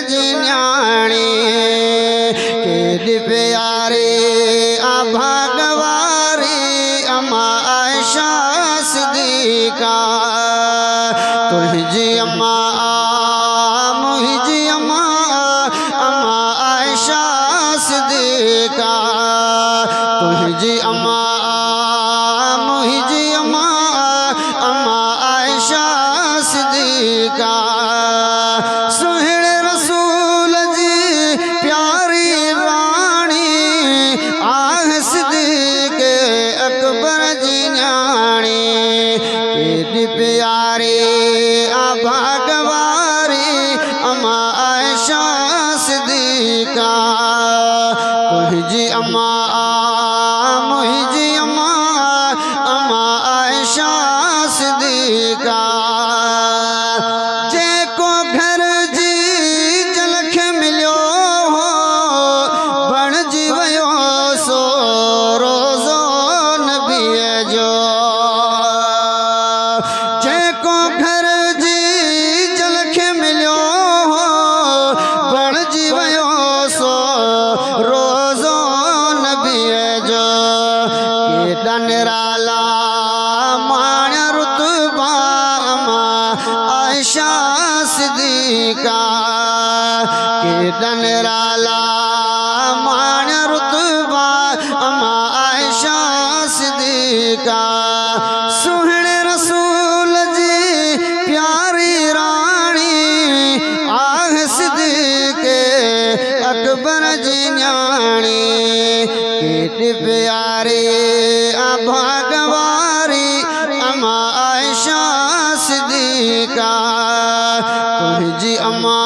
जी न्याणी केॾी प्यारी आ भागवारी अम्मा आयशा सिद्दीक़ा तुंहिंजी अम्मा मुंहिंजी अम्मा अम्मा आयशा सिद्दीक़ा तुंहिंजी अम्मा मुंहिंजी अम्मा अम्मा आयशा सिद्दीक़ा सुहिणे रसूल जी प्यारी राणी आह सिद्दीक़ अकबर जी न्याणी केॾी प्यारी आ भागवारी अम्मा आयशा सिद्दीक़ा तुंहिंजी अम्मा मुंहिंजी अम्मा अम्मा आयशा सिद्दीक़ा जेको घर जी झलक मिलियो हो बणिजी वियो सो रोज़ो नबीअ जो जेको घर जी झलक मिलियो हो बणिजी वियो सो रोज़ो नबीअ जो केॾा निराला माण्या रुतबा अम्मा आयशा सिद्दीक़ा केॾा निराला माण्या रुतबा अम्मा आयशा सिद्दीक़ा सुहिणे रसूल जी प्यारी राणी आह सिद्दीक़ अकबर जी न्याणी केॾी प्यारी आ भागवारी अम्मा आयशा सिद्दीक़ा तुंहिंजी अम्मा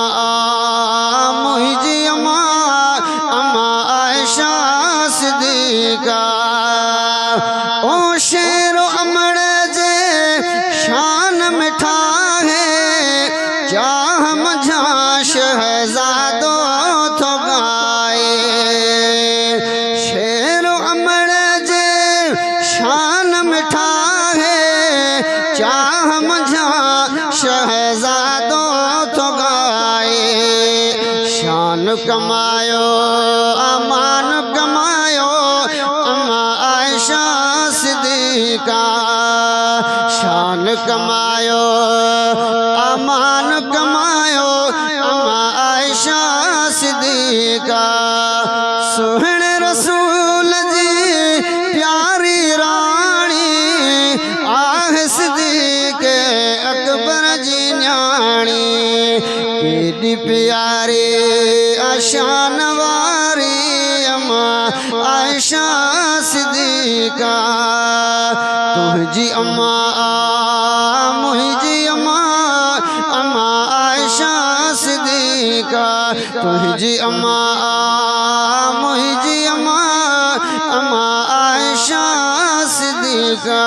मुंहिंजी अम्मा अम्मा आयशा सिद्दीक़ा ओ शेरो अमड़ जे शान मिठा है चाह मझा शहजादो थो गाए शेरो अमड़ जे शान मिठा है चाह मझा शहजादो थो गाए शान कमायो अमान कमायो अम्मा आयशा सिद्दीक़ा शान कमायो अमान कमायो अम्मा आयशा सिद्दीक़ा सुहिणे रसूल जी प्यारी राणी आह सिद्दीक़ अकबर जी न्याणी केॾी प्यारी शान वारी अम्मा आयशा सिद्दीक़ा तुंहिंजी अम्मा मुंहिंजी अम्मा अम्मा आयशा सिद्दीक़ा तुंहिंजी अम्मा मुंहिंजी अम्मा अम्मा आयशा सिद्दीक़ा